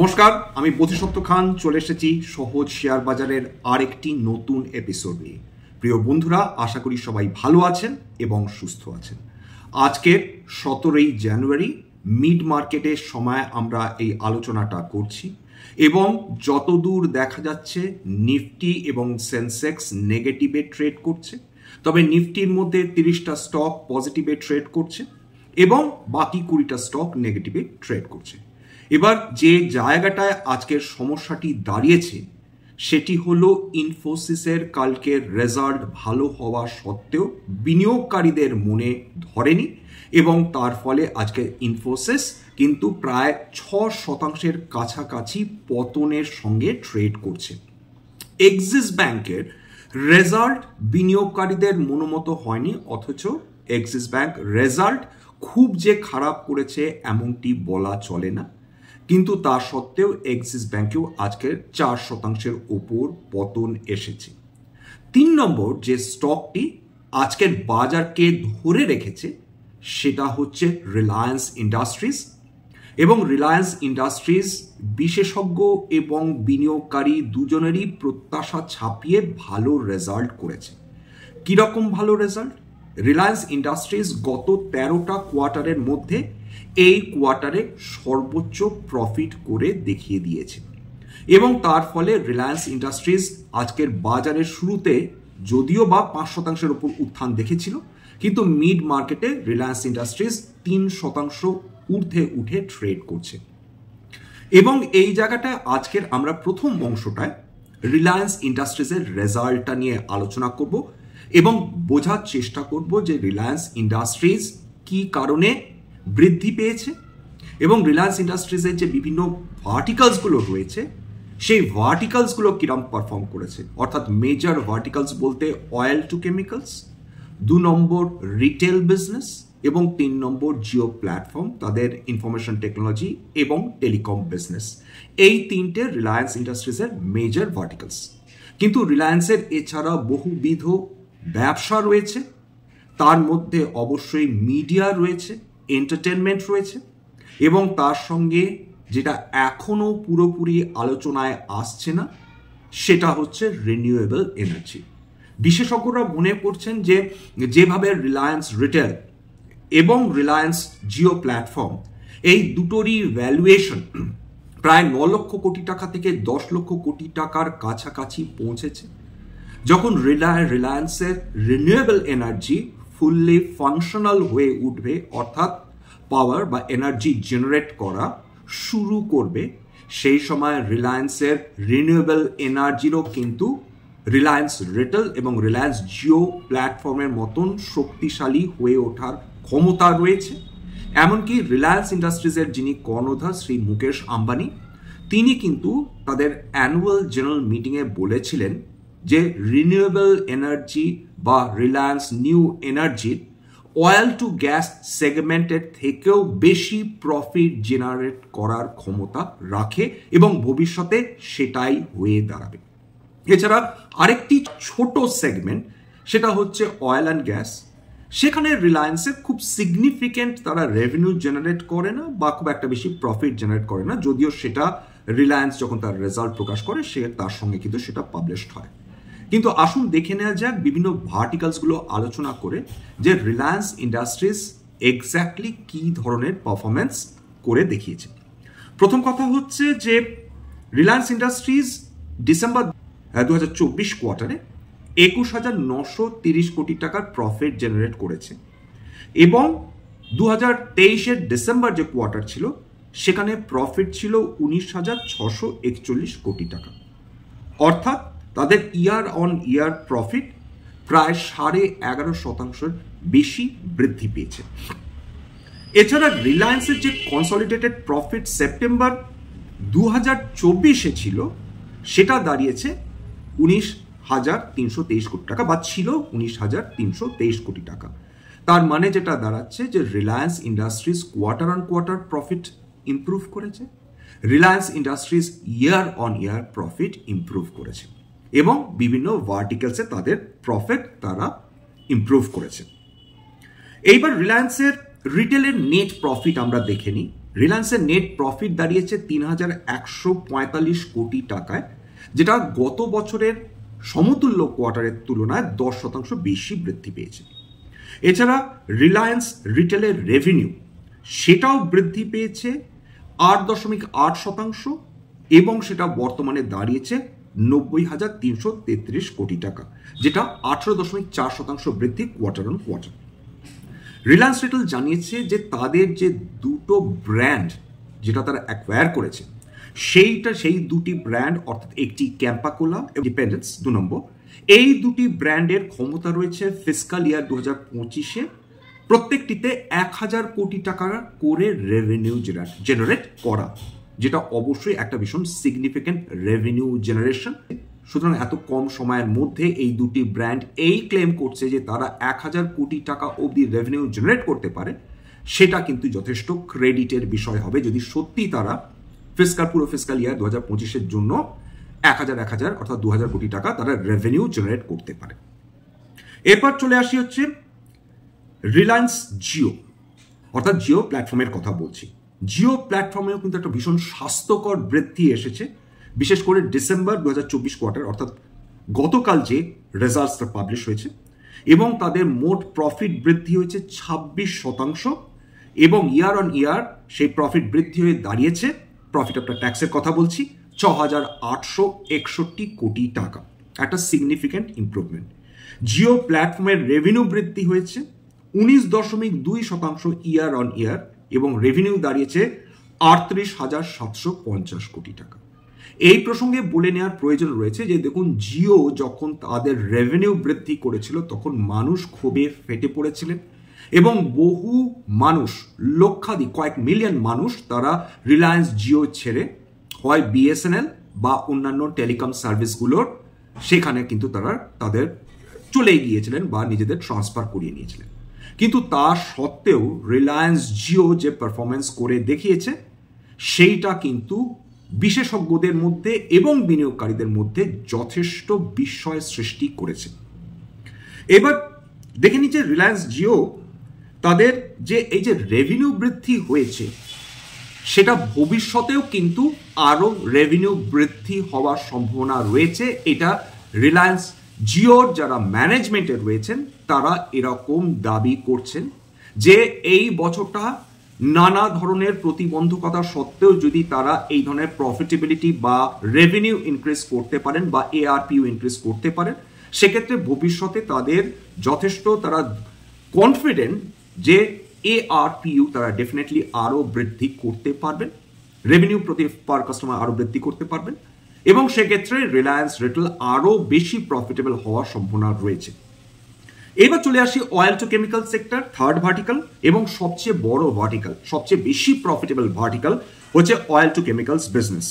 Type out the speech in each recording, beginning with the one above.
নমস্কার, আমি বোধিসত্ত্ব খান চলে এসেছি সহজ শেয়ার বাজারের আরেকটি নতুন এপিসোড নিয়ে। প্রিয় বন্ধুরা, আশা করি সবাই ভালো আছেন এবং সুস্থ আছেন। আজকের 17ই জানুয়ারি মিড মার্কেটের সময় আমরা এই আলোচনাটা করছি এবং যতদূর দেখা যাচ্ছে নিফটি এবং সেন্সেক্স নেগেটিভে ট্রেড করছে, তবে নিফটির মধ্যে 30টা স্টক পজিটিভে ট্রেড করছে এবং বাকি 20টা স্টক নেগেটিভে ট্রেড করছে। এবার যে জায়গাটায় আজকের সমস্যাটি দাঁড়িয়েছে সেটি হলো ইনফোসিসের কালকের রেজাল্ট ভালো হওয়া সত্ত্বেও বিনিয়োগকারীদের মনে ধরেনি এবং তার ফলে আজকে ইনফোসিস কিন্তু প্রায় 6% কাছাকাছি পতনের সঙ্গে ট্রেড করছে। এক্সিস ব্যাংকের রেজাল্ট বিনিয়োগকারীদের মনোমতো হয়নি, অথচ এক্সিস ব্যাংক রেজাল্ট খুব যে খারাপ করেছে এমনটি বলা চলে না, কিন্তু তা সত্ত্বেও এক্সিস ব্যাংকেও আজকের 4%-এর ওপর পতন এসেছে। 3 নম্বর যে স্টকটি আজকের বাজারকে ধরে রেখেছে সেটা হচ্ছে রিলায়েন্স ইন্ডাস্ট্রিজ, এবং রিলায়েন্স ইন্ডাস্ট্রিজ বিশেষজ্ঞ এবং বিনিয়োগকারী দুজনেরই প্রত্যাশা ছাপিয়ে ভালো রেজাল্ট করেছে। কিরকম ভালো রেজাল্ট? রিলায়েন্স ইন্ডাস্ট্রিজ গত 13টা কোয়ার্টারের মধ্যে এই কোয়ার্টারে সর্বোচ্চ প্রফিট করে দেখিয়ে দিয়েছে এবং তার ফলে রিলায়েন্স ইন্ডাস্ট্রিজ আজকের বাজারের শুরুতে যদিও বা 5%-এর উপর উত্থান দেখেছিল, কিন্তু মিড মার্কেটে রিলায়েন্স ইন্ডাস্ট্রিজ 3% ঊর্ধ্বে উঠে ট্রেড করছে। এবং এই জায়গাটায় আজকের আমরা প্রথম অংশটায় রিলায়েন্স ইন্ডাস্ট্রিজের রেজাল্টটা নিয়ে আলোচনা করব এবং বোঝার চেষ্টা করব যে রিলায়েন্স ইন্ডাস্ট্রিজ কি কারণে বৃদ্ধি পেয়েছে এবং রিলায়েন্স ইন্ডাস্ট্রিজের যে বিভিন্ন ভার্টিকালসগুলো রয়েছে সেই ভার্টিকালসগুলো কিরম পারফর্ম করেছে, অর্থাৎ মেজর ভার্টিকালস বলতে অয়েল টু কেমিক্যালস, 2 নম্বর রিটেল বিজনেস এবং 3 নম্বর জিও প্ল্যাটফর্ম, তাদের ইনফরমেশন টেকনোলজি এবং টেলিকম বিজনেস। এই 3টে রিলায়েন্স ইন্ডাস্ট্রিজের মেজর ভার্টিকালস। কিন্তু রিলায়েন্সের এছাড়া বহুবিধ ব্যবসা রয়েছে, তার মধ্যে অবশ্যই মিডিয়া রয়েছে, এন্টারটেনমেন্ট রয়েছে এবং তার সঙ্গে যেটা এখনো পুরোপুরি আলোচনায় আসছে না সেটা হচ্ছে রিনিউয়েবল এনার্জি। বিশেষজ্ঞরা মনে করছেন যে যেভাবে রিলায়েন্স রিটেল এবং রিলায়েন্স জিও প্ল্যাটফর্ম এই দুটোরই ভ্যালুয়েশন প্রায় 9 লক্ষ কোটি টাকা থেকে 10 লক্ষ কোটি টাকার কাছাকাছি পৌঁছেছে, যখন রিলায়েন্সের রিনিউয়েবল এনার্জি ফুললি ফাংশনাল হয়ে উঠবে, অর্থাৎ পাওয়ার বা এনার্জি জেনারেট করা শুরু করবে, সেই সময় রিলায়েন্সের রিনিউয়েবল এনার্জিরও কিন্তু রিলায়েন্স রিটেল এবং রিলায়েন্স জিও প্ল্যাটফর্মের মতন শক্তিশালী হয়ে ওঠার ক্ষমতা রয়েছে। এমনকি রিলায়েন্স ইন্ডাস্ট্রিজের যিনি কর্ণধার শ্রী মুকেশ আম্বানি, তিনি কিন্তু তাদের অ্যানুয়াল জেনারেল মিটিংয়ে বলেছিলেন যে রিনিউয়েবল এনার্জি বা রিলায়েন্স নিউ এনার্জির অয়েল টু গ্যাস সেগমেন্টের থেকেও বেশি প্রফিট জেনারেট করার ক্ষমতা রাখে এবং ভবিষ্যতে সেটাই হয়ে দাঁড়াবে। এছাড়া আরেকটি ছোট সেগমেন্ট, সেটা হচ্ছে অয়েল অ্যান্ড গ্যাস। সেখানে রিলায়েন্সের খুব সিগনিফিকেন্ট তারা রেভিনিউ জেনারেট করে না বা খুব একটা বেশি প্রফিট জেনারেট করে না, যদিও সেটা রিলায়েন্স যখন তার রেজাল্ট প্রকাশ করে তার সঙ্গে কিন্তু সেটা পাবলিশড হয়। কিন্তু আসুন দেখে নেওয়া যাক বিভিন্ন ভার্টিকালসগুলো আলোচনা করে যে রিলায়েন্স ইন্ডাস্ট্রিজ এক্স্যাক্টলি কি ধরনের পারফরমেন্স করে দেখিয়েছে। প্রথম কথা হচ্ছে যে রিলায়েন্স ইন্ডাস্ট্রিজ ডিসেম্বর 2024 কোয়ার্টারে 21,930 কোটি টাকার প্রফিট জেনারেট করেছে এবং 2023-এর ডিসেম্বর যে কোয়ার্টার ছিল সেখানে প্রফিট ছিল 19,641 কোটি টাকা, অর্থাৎ তাদের ইয়ার অন ইয়ার প্রফিট প্রায় 11.5% বেশি বৃদ্ধি পেয়েছে। এছাড়া রিলায়েন্সের যে কনসলিডেটেড প্রফিট সেপ্টেম্বর 2024-এ ছিল সেটা দাঁড়িয়েছে 19,323 কোটি টাকা বা ছিল 19,323 কোটি টাকা। তার মানে যেটা দাঁড়াচ্ছে যে Reliance industries quarter on quarter profit improve করেছে, Reliance industries year on year profit improve করেছে এবং বিভিন্ন ভার্টিকালসে তাদের প্রফিট তারা ইমপ্রুভ করেছে। এইবার রিলায়েন্সের রিটেলের নেট প্রফিট আমরা দেখে নিই। রিলায়েন্সের নেট প্রফিট দাঁড়িয়েছে 3,145 কোটি টাকায়, যেটা গত বছরের সমতুল্য কোয়ার্টারের তুলনায় 10% বেশি বৃদ্ধি পেয়েছে। এছাড়া রিলায়েন্স রিটেলের রেভিনিউ সেটাও বৃদ্ধি পেয়েছে 8.8% এবং সেটা বর্তমানে দাঁড়িয়েছে 90,333 কোটি টাকা, যেটা 18.4% বৃদ্ধি quarter on quarter. Reliance retail জানিয়েছে যে তাদের যে দুটো ব্র্যান্ড যেটা তারা অ্যাকোয়ার করেছে সেই দুটি ব্র্যান্ড, অর্থাৎ একটি ক্যাম্পা কোলা এবং ইন্ডিপেন্ডেন্স 2 নম্বর, এই দুটি ব্র্যান্ডের ক্ষমতা রয়েছে ফিসকাল ইয়ার 2025-এ প্রত্যেকটিতে 1,000 কোটি টাকা করে রেভিনিউ জেনারেট করা, যেটা অবশ্যই একটা ভীষণ সিগনিফিক্যান্ট রেভিনিউ জেনারেশন। সুতরাং এত কম সময়ের মধ্যে এই দুটি ব্র্যান্ড এই ক্লেম করছে যে তারা 1,000 কোটি টাকা অবধি রেভিনিউ জেনারেট করতে পারে, সেটা কিন্তু যথেষ্ট ক্রেডিটের বিষয় হবে যদি সত্যি তারা পুরো ফিসকাল ইয়ার 2025-এর জন্য 1,000 অর্থাৎ 2,000 কোটি টাকা তারা রেভিনিউ জেনারেট করতে পারে। এরপর চলে আসি হচ্ছে রিলায়েন্স জিও, অর্থাৎ জিও প্ল্যাটফর্মের কথা বলছি। জিও প্ল্যাটফর্মেও কিন্তু একটা ভীষণ স্বাস্থ্যকর বৃদ্ধি এসেছে, বিশেষ করে ডিসেম্বর 2024 কোয়ার্টার, অর্থাৎ গতকাল যে রেজাল্টসটা পাবলিশ হয়েছে, এবং তাদের মোট প্রফিট বৃদ্ধি হয়েছে 26% এবং ইয়ার অন ইয়ার সেই প্রফিট বৃদ্ধি হয়ে দাঁড়িয়েছে, প্রফিট আফটার ট্যাক্সের কথা বলছি, 6,861 কোটি টাকা, একটা সিগনিফিক্যান্ট ইমপ্রুভমেন্ট। জিও প্ল্যাটফর্মের রেভিনিউ বৃদ্ধি হয়েছে 19.2% ইয়ার অন ইয়ার এবং রেভিনিউ দাঁড়িয়েছে 38,750 কোটি টাকা। এই প্রসঙ্গে বলে নেওয়ার প্রয়োজন রয়েছে যে দেখুন, জিও যখন তাদের রেভিনিউ বৃদ্ধি করেছিল তখন মানুষ ক্ষোভে ফেটে পড়েছিলেন এবং বহু মানুষ, লক্ষাধিক কয়েক মিলিয়ন মানুষ তারা রিলায়েন্স জিও ছেড়ে হয় বিএসএনএল বা অন্যান্য টেলিকম সার্ভিসগুলোর সেখানে কিন্তু তারা তাদের চলে গিয়েছিলেন বা নিজেদের ট্রান্সফার করিয়ে নিয়েছিলেন। কিন্তু তা সত্ত্বেও রিলায়েন্স জিও যে পারফরমেন্স করে দেখিয়েছে সেইটা কিন্তু বিশেষজ্ঞদের মধ্যে এবং বিনিয়োগকারীদের মধ্যে যথেষ্ট বিস্ময় সৃষ্টি করেছে। এবার দেখে নিচ্ছে রিলায়েন্স জিও তাদের যে এই যে রেভিনিউ বৃদ্ধি হয়েছে সেটা ভবিষ্যতেও কিন্তু আরো রেভিনিউ বৃদ্ধি হওয়ার সম্ভাবনা রয়েছে। এটা রিলায়েন্স জিওর যারা ম্যানেজমেন্টে রয়েছেন তারা এরকম দাবি করছেন যে এই বছরটা নানা ধরনের প্রতিবন্ধকতা সত্ত্বেও যদি তারা এই ধরনের প্রফিটেবিলিটি বা রেভিনিউ ইনক্রিজ করতে পারেন বা এআরপিউ ইনক্রিজ করতে পারেন, সেক্ষেত্রে ভবিষ্যতে তাদের যথেষ্ট তারা কনফিডেন্ট যে এআরপিউ তারা ডেফিনেটলি আরো বৃদ্ধি করতে পারবেন, রেভিনিউ প্রতি পার কাস্টমার আরো বৃদ্ধি করতে পারবেন এবং সেক্ষেত্রে রিলায়েন্স রিটেল আরো বেশি প্রফিটেবল হওয়ার সম্ভাবনা রয়েছে। এবার চলে আসি oil two chemical sector, third vertical এবং সবচেয়ে বড় ভার্টিক্যাল, সবচেয়ে বেশি প্রফিটেবল ভার্টিক্যাল হচ্ছে অয়েল টু কেমিক্যালস বিজনেস।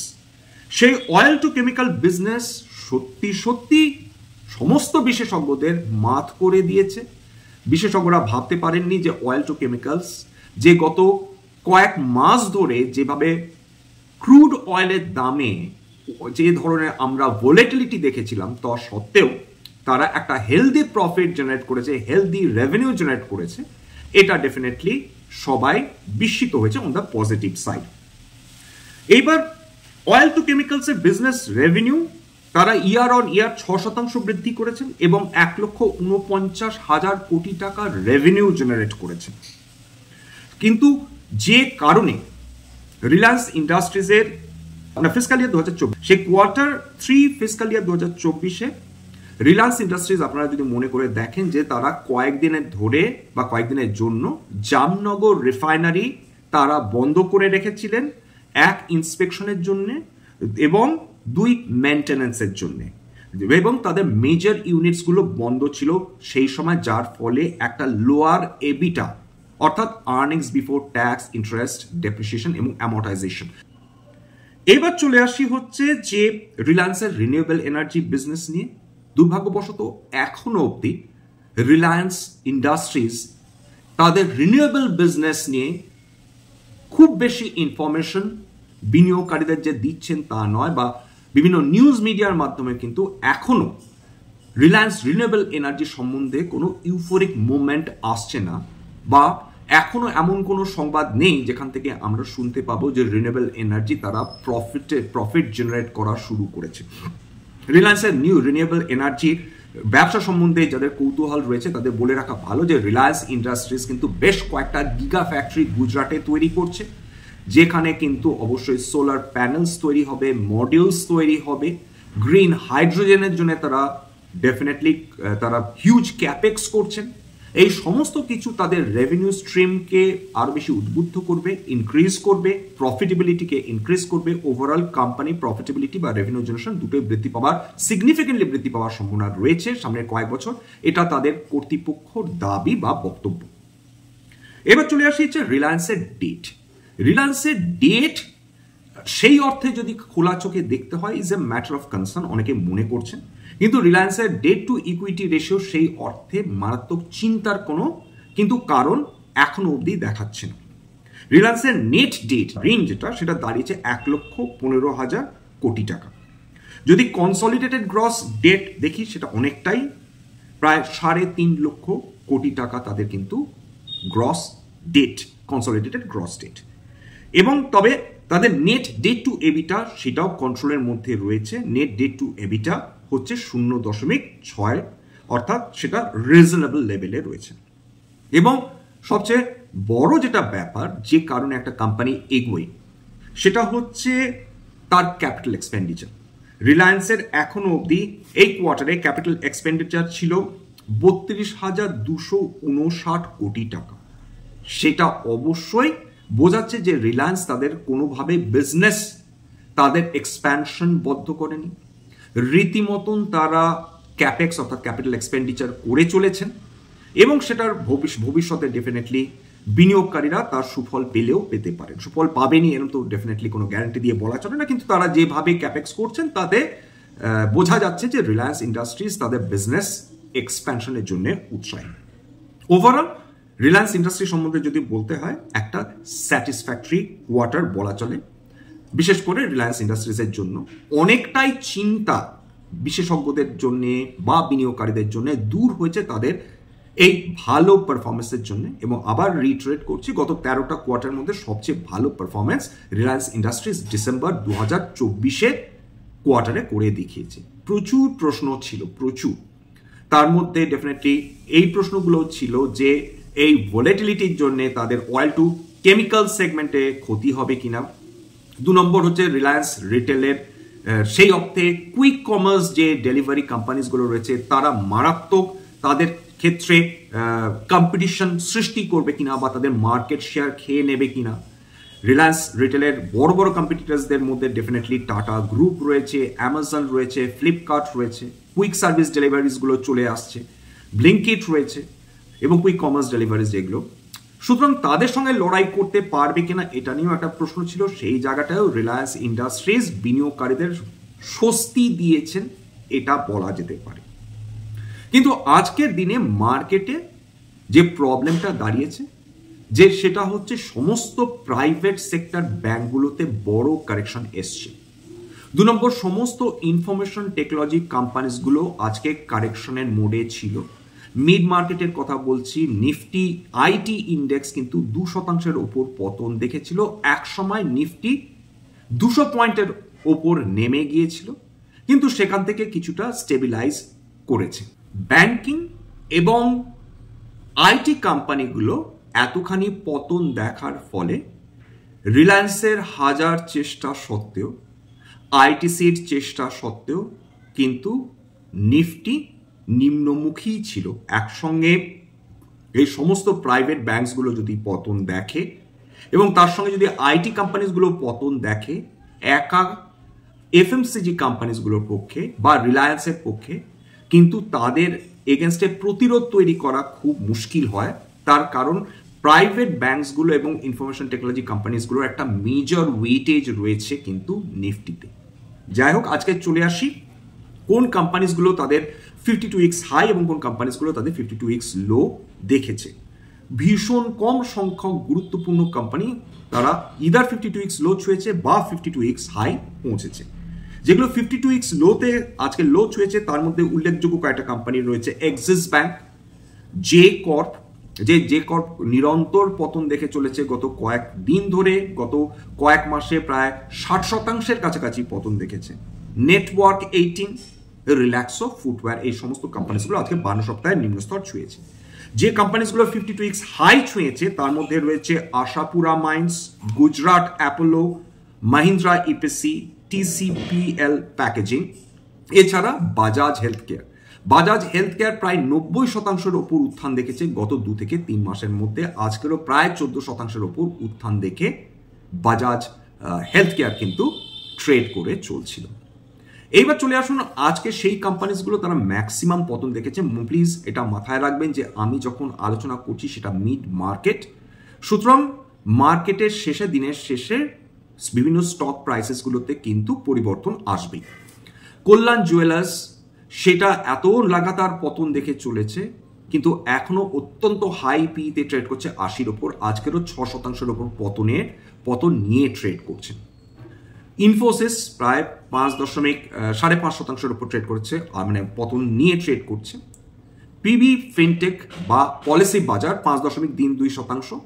সেই অয়েল টু কেমিক্যাল বিজনেস সত্যি সত্যি সমস্ত বিশেষজ্ঞদের মাত করে দিয়েছে। বিশেষজ্ঞরা ভাবতে পারেননি যে অয়েল টু কেমিক্যালস যে গত কয়েক মাস ধরে যেভাবে ক্রুড অয়েলের দামে যে ধরনের আমরা ভোলেটিলিটি দেখেছিলাম, তা সত্ত্বেও তারা একটা হেলদি প্রফিট জেনারেট করেছে, হেলদি রেভিনিউ জেনারেট করেছে, এটা ডেফিনেটলি সবাই বিস্মিত হয়েছে অন দ্য পজিটিভ সাইড। এইবার অয়েল টু কেমিক্যালসের বিজনেস রেভিনিউ তারা ইয়ার অন ইয়ার 6% বৃদ্ধি করেছেন এবং 1,49,000 কোটি টাকা রেভিনিউ জেনারেট করেছেন। কিন্তু যে কারণে রিলায়েন্স ইন্ডাস্ট্রিজের ফিসকাল ইয়ার 2024 সেই কোয়ার্টার 3 ফিসকাল ইয়ার 2024-এ রিলায়েন্স ইন্ডাস্ট্রিজ আপনারা যদি মনে করে দেখেন যে তারা কয়েকদিনের ধরে বা কয়েকদিনের জন্য জামনগর রিফাইনারি তারা বন্ধ করে রেখেছিলেন, 1 ইন্সপেকশনের জন্য এবং 2 মেইনটেনেন্সের জন্য, এবং তাদের মেজর ইউনিটসগুলো বন্ধ ছিল সেই সময়, যার ফলে একটা লোয়ার এবিটা অর্থাৎ earnings before tax, interest, depreciation এবং অ্যামর্টাইজেশন। এবার চলে আসি হচ্ছে যে রিলায়েন্সের রিনিউয়েবল এনার্জি বিজনেস নিয়ে। দুর্ভাগ্যবশত এখনো অবধি রিলায়েন্স ইন্ডাস্ট্রিজ তাদের রিনিউয়েবল বিজনেস নিয়ে খুব বেশি ইনফরমেশন বিনিয়োগকারীদের যে দিচ্ছেন তা নয়, বা বিভিন্ন নিউজ মিডিয়ার মাধ্যমে কিন্তু এখনো রিলায়েন্স রিনিউয়েবল এনার্জি সম্বন্ধে কোনো ইউফোরিক মুভমেন্ট আসছে না, বা এখনো এমন কোনো সংবাদ নেই যেখান থেকে আমরা শুনতে পাবো যে রিনিউয়েবল এনার্জি তারা প্রফিট জেনারেট করা শুরু করেছে। রিলায়েন্সের নিউ রিনিউয়েবল এনার্জির ব্যবসা সম্বন্ধে যাদের কৌতূহল রয়েছে তাদের বলে রাখা ভালো যে রিলায়েন্স ইন্ডাস্ট্রিজ কিন্তু বেশ কয়েকটা গিগা ফ্যাক্টরি গুজরাটে তৈরি করছে, যেখানে কিন্তু অবশ্যই সোলার প্যানেলস তৈরি হবে, মডিউলস তৈরি হবে, গ্রিন হাইড্রোজেনের জন্য তারা ডেফিনেটলি তারা হিউজ ক্যাপেক্স করছেন। এই সমস্ত কিছু তাদের রেভিনিউ স্ট্রিমকে আরো বেশি উদ্বুদ্ধ করবে, ইনক্রিজ করবে, প্রফিটেবিলিটিকে ইনক্রিজ করবে। ওভারঅল কোম্পানি প্রফিটেবিলিটি বা রেভিনিউ জেনারেশন দুটোই বৃদ্ধি পাওয়ার, সিগনিফিকেন্টলি বৃদ্ধি পাওয়ার সম্ভাবনা রয়েছে সামনের কয়েক বছর। এটা তাদের কর্তৃপক্ষর দাবি বা বক্তব্য। এবার চলে আসি হচ্ছে রিলায়েন্সের ডেট। রিলায়েন্সের ডেট সেই অর্থে যদি খোলা চোখে দেখতে হয় is a matter of concern, অনেকে মনে করছেন, কিন্তু রিলায়েন্সের ডেট টু ইকুইটি রেশিও সেই অর্থে মারাত্মক চিন্তার কোনো কিন্তু কারণ এখনো অবধি দেখাচ্ছে না। রিলায়েন্সের নেট ডেট ঋণ যেটা সেটা দাঁড়িয়েছে 1,15,000 কোটি টাকা। যদি কনসলিডেটেড গ্রস ডেট দেখি সেটা অনেকটাই, প্রায় 3.5 লক্ষ কোটি টাকা তাদের কিন্তু gross debt, consolidated gross debt. এবং তবে তাদের নেট ডেট টু এবিটা সেটাও কন্ট্রোলের মধ্যে রয়েছে। নেট ডেট টু এবিটা হচ্ছে 0.6, অর্থাৎ সেটা রিজনেবল লেভেলে রয়েছে। এবং সবচেয়ে বড় যেটা ব্যাপার যে কারণে একটা কোম্পানি এগোয় সেটা হচ্ছে তার ক্যাপিটাল এক্সপেন্ডিচার। রিলায়েন্সের এখনো অবধি এই কোয়ার্টারে ক্যাপিটাল এক্সপেন্ডিচার ছিল 32,259 কোটি টাকা। সেটা অবশ্যই বোঝাচ্ছে যে রিলায়েন্স তাদের কোনোভাবে বিজনেস তাদের এক্সপ্যানশন বদ্ধ করেনি, রীতিমতন তারা ক্যাপেক্স অর্থাৎ ক্যাপিটাল এক্সপেন্ডিচার করে চলেছেন এবং সেটার ভবিষ্যতে ডেফিনেটলি বিনিয়োগকারীরা তার সুফল পেলেও পেতে পারেন। সুফল পাবেনি এরকম তো ডেফিনেটলি কোনো গ্যারান্টি দিয়ে বলা চলে না, কিন্তু তারা যেভাবে ক্যাপেক্স করছেন তাতে বোঝা যাচ্ছে যে রিলায়েন্স ইন্ডাস্ট্রিজ তাদের বিজনেস এক্সপ্যানশনের জন্য উৎসাহী। ওভারঅল রিলায়েন্স ইন্ডাস্ট্রি সম্বন্ধে যদি বলতে হয় একটা স্যাটিসফ্যাক্টরি কোয়ার্টার বলা চলে, বিশেষ করে রিলায়েন্স ইন্ডাস্ট্রিজের জন্য। অনেকটাই চিন্তা বিশেষজ্ঞদের জন্য বা বিনিয়োগকারীদের জন্য দূর হয়েছে তাদের এই ভালো পারফরমেন্সের জন্য। এবং আবার রিট্রেট করছি, গত 13টা কোয়ার্টারের মধ্যে সবচেয়ে ভালো পারফরমেন্স রিলায়েন্স ইন্ডাস্ট্রিজ ডিসেম্বর 2024 কোয়ার্টারে করে দেখিয়েছে। প্রচুর প্রশ্ন ছিল, প্রচুর। তার মধ্যে ডেফিনেটলি এই প্রশ্নগুলো ছিল যে এই ভোলেটিলিটির জন্য তাদের অয়েল টু কেমিক্যাল সেগমেন্টে ক্ষতি হবে কিনা। 2 নম্বর হচ্ছে রিলায়েন্স রিটেলের সেই অর্থে কুইক কমার্স যে ডেলিভারি কোম্পানিজগুলো রয়েছে তারা মারাত্মক তাদের ক্ষেত্রে কম্পিটিশন সৃষ্টি করবে কিনা বা তাদের মার্কেট শেয়ার খেয়ে নেবে কিনা। রিলায়েন্স রিটেলের বড় বড় কম্পিটিটার্সদের মধ্যে ডেফিনেটলি টাটা গ্রুপ রয়েছে, অ্যামাজন রয়েছে, ফ্লিপকার্ট রয়েছে, কুইক সার্ভিস ডেলিভারিজগুলো চলে আসছে, ব্লিঙ্কিট রয়েছে এবং কুইক কমার্স ডেলিভারিজ যেগুলো। সুতরাং তাদের সঙ্গে লড়াই করতে পারবে কিনা এটা নিয়েও একটা প্রশ্ন ছিল। সেই জায়গাটাও রিলায়েন্স ইন্ডাস্ট্রিজ বিনিয়োগকারীদের স্বস্তি দিয়েছেন এটা বলা যেতে পারে। কিন্তু আজকের দিনে মার্কেটে যে প্রবলেমটা দাঁড়িয়েছে যে সেটা হচ্ছে সমস্ত প্রাইভেট সেক্টর ব্যাংকগুলোতে বড় কারেকশন এসছে। 2 নম্বর, সমস্ত ইনফরমেশন টেকনোলজি কোম্পানিজগুলো আজকে কারেকশনের মোডে ছিল। মিড মার্কেটের কথা বলছি, নিফটি আইটি ইন্ডেক্স কিন্তু 2% ওপর পতন দেখেছিল। এক সময় নিফটি 200 পয়েন্টের ওপর নেমে গিয়েছিল, কিন্তু সেখান থেকে কিছুটা স্টেবিলাইজ করেছে। ব্যাংকিং এবং আইটি কোম্পানিগুলো এতখানি পতন দেখার ফলে রিলায়েন্সের হাজার চেষ্টা সত্ত্বেও, আইটিসির চেষ্টা সত্ত্বেও কিন্তু নিফটি নিম্নমুখী ছিল। একসঙ্গে এই সমস্ত প্রাইভেট ব্যাংকসগুলো যদি পতন দেখে এবং তার সঙ্গে যদি আইটি কোম্পানিজগুলো পতন দেখে, একা এফএমসিজি কোম্পানিজগুলোর পক্ষে বা রিলায়েন্সের পক্ষে কিন্তু তাদের এগেনস্টে প্রতিরোধ তৈরি করা খুব মুশকিল হয়। তার কারণ প্রাইভেট ব্যাংকসগুলো এবং ইনফরমেশন টেকনোলজি কোম্পানিজগুলোর একটা মেজর ওয়েটেজ রয়েছে কিন্তু নিফটিতে। যাই হোক, আজকে চলে আসি কোন কোম্পানিজগুলো তাদের 52 উইকস হাই এবং কোন কোম্পানিজগুলো তাদের 52 উইকস লো দেখেছে। ভীষণ কম সংখ্যক গুরুত্বপূর্ণ কোম্পানি তারা ইদার 52 উইকস লো ছুঁয়েছে বা 52 উইকস হাই পৌঁছেছে। যেগুলো 52 উইকস লোতে আজকে লো ছুঁয়েছে তার মধ্যে উল্লেখযোগ্য কয়েকটা কোম্পানি রয়েছে, এক্সিস ব্যাংক, জে কর্প, যে নিরন্তর পতন দেখে চলেছে গত কয়েক দিন ধরে, গত কয়েক মাসে প্রায় 60% কাছাকাছি পতন দেখেছে। নেটওয়ার্ক 18, রিল্যাক্সো, ফুটওয়্যার, এই সমস্ত কোম্পানিগুলো আজকে 52 সপ্তাহের নিম্নস্তর ছুঁয়েছে। যে কোম্পানিগুলো 52 উইকস হাই ছুঁয়েছে তার মধ্যে রয়েছে Ashapura mines, Gujarat Apollo, Mahindra EPC, TCPL packaging, এছাড়া Bajaj health care. Bajaj health care প্রায় 90% ওপর উত্থান দেখেছে গত 2 থেকে 3 মাসের মধ্যে। আজকেরও প্রায় 14% ওপর উত্থান দেখে বাজাজ হেলথ কেয়ার কিন্তু ট্রেড করে চলছিল। এইবার চলে আসুন আজকে সেই কোম্পানিগুলো তারা ম্যাক্সিমাম পতন দেখেছে। প্লিজ এটা মাথায় রাখবেন যে আমি যখন আলোচনা করছি সেটা মিড মার্কেট, সুতরাং মার্কেটের শেষে, দিনের শেষে বিভিন্ন স্টক প্রাইসেসগুলোতে কিন্তু পরিবর্তন আসবে। কল্যাণ জুয়েলার্স, সেটা এত লাগাতার পতন দেখে চলেছে কিন্তু এখনো অত্যন্ত হাই পিতে ট্রেড করছে 80-র ওপর। আজকেরও 6%-এর ওপর পতন নিয়ে ট্রেড করছে। ইনফোসিস প্রায় 5.5%-এর উপর ট্রেড করছে, মানে পতন নিয়ে ট্রেড করছে। পিবি ফিনটেক বা পলিসি বাজার 5.32%।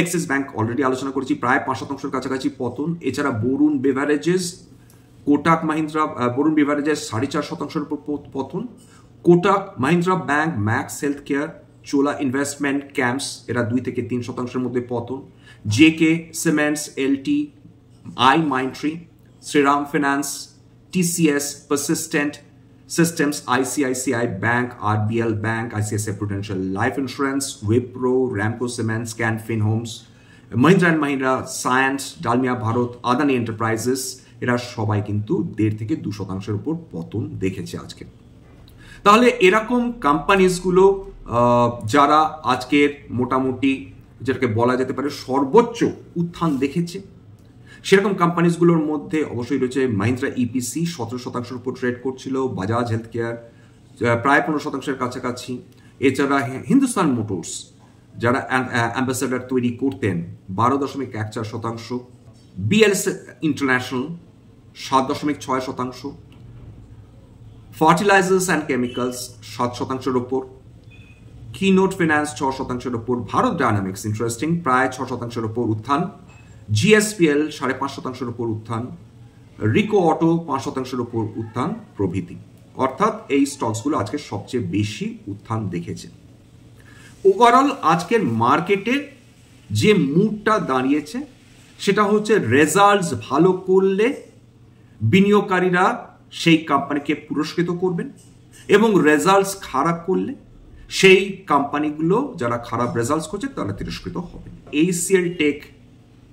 এক্সিস ব্যাংক অলরেডি আলোচনা করেছি, প্রায় 5%-এর কাছাকাছি পতন। এছাড়া বরুণ বেভারেজেস, কোটাক মাহিন্দ্রা, বরুণ বেভারেজেস 4.5%-এর উপর পতন। Kotak Mahindra bank, max health care, Chola investment, campus, এরা 2 থেকে 3%-এর মধ্যে পতন। JK cements, LT, iMindtree, Shriram Finance, TCS, Persistent Systems, ICICI Bank, RBL Bank, ICICI Prudential Life Insurance, Wipro, Ramco Cement, Scanfin Homes, Mahindra & Mahindra, Cyient, Dalmia Bharat, Adani Enterprises, এরা সবাই কিন্তু 1.5 থেকে 2%-এর উপর পতন দেখেছে আজকে। তাহলে এরকম কোম্পানিজগুলো যারা আজকের মোটামুটি যেটাকে বলা যেতে পারে সর্বোচ্চ উত্থান দেখেছে, সেরকম কোম্পানিজগুলোর মধ্যে অবশ্যই রয়েছে মাহিন্দ্রা ইপিসি 17%-এর উপর ট্রেড করছিল, বাজাজ হেলথ কেয়ার প্রায় 15%-এর কাছাকাছি। এছাড়া হিন্দুস্তান মোটরস, যারা অ্যাম্বাসেডার তৈরি করতেন, 12.14%। BLS international 7.6%। Fertilizers and chemicals 7%-এর ওপর। কিনোট ফিন্যান্স 6%-এর ওপর। ভারত ডায়নামিক্স, ইন্টারেস্টিং, প্রায় 6%-এর ওপর উত্থান। GSPL 5.5%-এর উপর উত্থান। রিকো অটো 5%-এর উপর উত্থান প্রভৃতি। অর্থাৎ এই স্টকসগুলো আজকে সবচেয়ে বেশি উত্থান দেখেছে। ওভারঅল আজকের মার্কেটে যে মুডটা দাঁড়িয়েছে সেটা হচ্ছে রেজাল্টস ভালো করলে বিনিয়োগকারীরা সেই কোম্পানিকে পুরস্কৃত করবেন এবং রেজাল্টস খারাপ করলে সেই কোম্পানিগুলো যারা খারাপ রেজাল্টস করছে তারা তিরস্কৃত হবে। ACL টেক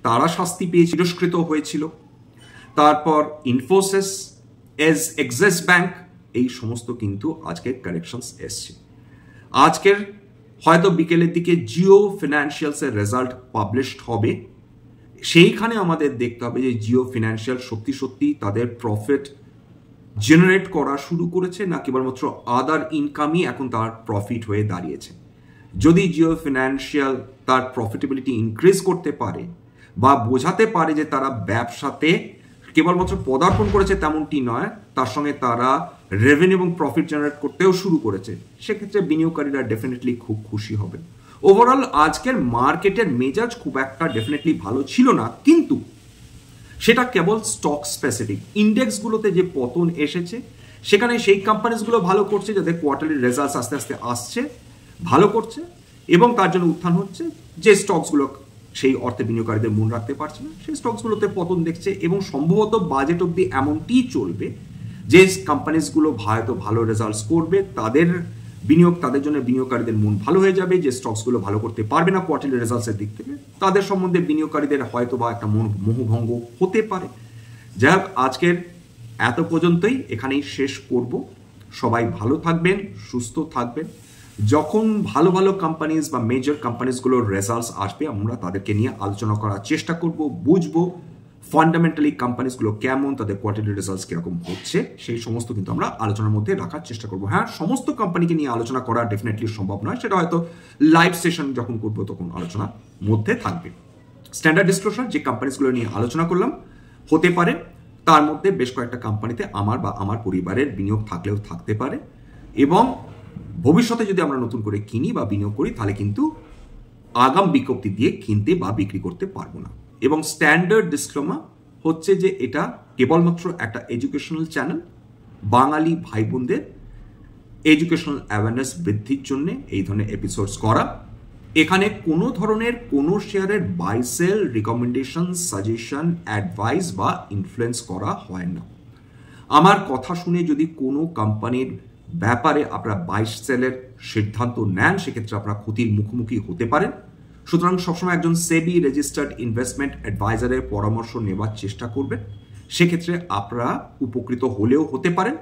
তারা শাস্তি পেয়ে তিরস্কৃত হয়েছিল। তারপর ইনফোসিস, এক্সিস ব্যাংক, এই সমস্ত কিন্তু আজকে কারেকশনস এসছে। আজকের হয়তো বিকেলের দিকে জিও ফিনান্সিয়ালসের রেজাল্ট পাবলিশড হবে, সেইখানে আমাদের দেখতে হবে যে জিও ফিনান্সিয়াল সত্যি সত্যি তাদের প্রফিট জেনারেট করা শুরু করেছে না কেবলমাত্র আদার ইনকামই এখন তার প্রফিট হয়ে দাঁড়িয়েছে। যদি জিও ফিনান্সিয়াল তার প্রফিটেবিলিটি ইনক্রিজ করতে পারে বা বোঝাতে পারে যে তারা ব্যবসাতে কেবলমাত্র পদার্পণ করেছে তেমনটি নয়, তার সঙ্গে তারা রেভিনিউ এবং প্রফিট জেনারেট করতেও শুরু করেছে, সেক্ষেত্রে বিনিয়োগকারীরা ডেফিনেটলি খুব খুশি হবে। ওভারঅল আজকের মার্কেটের মেজাজ খুব একটা ডেফিনেটলি ভালো ছিল না, কিন্তু সেটা কেবল স্টক স্পেসিফিক। ইন্ডেক্সগুলোতে যে পতন এসেছে সেখানে সেই কোম্পানিজগুলো ভালো করছে যাদের কোয়ার্টারলি রেজাল্টস আস্তে আস্তে আসছে, ভালো করছে এবং তার জন্য উত্থান হচ্ছে। যে স্টকসগুলো সেই অর্থে বিনিয়োগকারীদের মন রাখতে পারছে না সেই স্টকসগুলোতে পতন দেখছে এবং সম্ভবত বাজেট অবধি এমনটিই চলবে যে কোম্পানিজগুলো হয়তো ভালো রেজাল্টস করবে, তাদের জন্য বিনিয়োগকারীদের মন ভালো হয়ে যাবে। যে স্টকসগুলো ভালো করতে পারবে না কোয়ার্টারলি রেজাল্টসের দিক থেকে, তাদের সম্বন্ধে বিনিয়োগকারীদের হয়তো বা একটা মোহভঙ্গ হতে পারে। যাই হোক, আজকের এত পর্যন্তই, এখানেই শেষ করব। সবাই ভালো থাকবেন, সুস্থ থাকবেন। যখন ভালো ভালো কোম্পানিজ বা মেজর কোম্পানিজগুলোর রেজাল্টস আসবে আমরা তাদেরকে নিয়ে আলোচনা করার চেষ্টা করব, বুঝবো ফান্ডামেন্টালি কোম্পানিজগুলো কেমন, তাদের কোয়ার্টারলি রেজাল্টস কিরকম হচ্ছে, সেই সমস্ত কিন্তু আমরা আলোচনার মধ্যে রাখার চেষ্টা করবো। হ্যাঁ, সমস্ত কোম্পানিকে নিয়ে আলোচনা করা ডেফিনেটলি সম্ভব নয়, সেটা হয়তো লাইভ সেশন যখন করবো তখন আলোচনার মধ্যে থাকবে। স্ট্যান্ডার্ড ডিসক্লোজার যে কোম্পানিজগুলো নিয়ে আলোচনা করলাম, হতে পারে তার মধ্যে বেশ কয়েকটা কোম্পানিতে আমার বা আমার পরিবারের বিনিয়োগ থাকলেও থাকতে পারে এবং ভবিষ্যতে যদি আমরা নতুন করে কিনি বা বিনিয়োগ করি তাহলে কিন্তু আগাম বিজ্ঞপ্তি দিয়ে কিনতে বা বিক্রি করতে পারবো না। এবং স্ট্যান্ডার্ড ডিসক্লেমার হচ্ছে যে এটা কেবলমাত্র একটা এডুকেশনাল চ্যানেল, বাঙালি ভাই বোনদের এডুকেশনাল অ্যাওয়ারনেস বৃদ্ধির জন্য এই ধরনের এপিসোডস করা। এখানে কোনো ধরনের কোনো শেয়ারের buy sell recommendation, suggestion, advice বা ইনফ্লুয়েন্স করা হয় না। আমার কথা শুনে যদি কোনো কোম্পানির ব্যাপারে আপনারা বাই সেলের সিদ্ধান্ত নেন সেক্ষেত্রে আপনারা ক্ষতির মুখোমুখি হতে পারেন। সুতরাং সবসময় একজন সেবি রেজিস্টার্ড ইনভেস্টমেন্ট অ্যাডভাইজারের পরামর্শ নেওয়ার চেষ্টা করবেন। সেক্ষেত্রে আপনারা উপকৃত হলেও হতে পারেন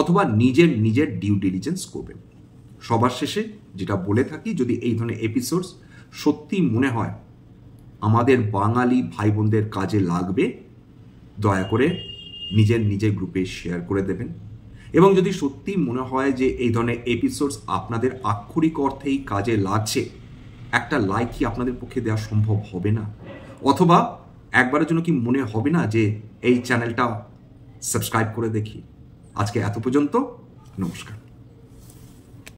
অথবা নিজের ডিউ ডিলিজেন্স করবেন। সবার শেষে যেটা বলে থাকি, যদি এই ধরনের এপিসোডস সত্যি মনে হয় আমাদের বাঙালি ভাই বোনদের কাজে লাগবে, দয়া করে নিজের গ্রুপে শেয়ার করে দেবেন। এবং যদি সত্যি মনে হয় যে এই ধরনের এপিসোডস আপনাদের আক্ষরিক অর্থেই কাজে লাগছে, একটা লাইক কি আপনাদের পক্ষে দেওয়া সম্ভব হবে না? অথবা একবারের জন্য কি মনে হবে না যে এই চ্যানেলটা সাবস্ক্রাইব করে দেখি? আজকে এত পর্যন্ত, নমস্কার।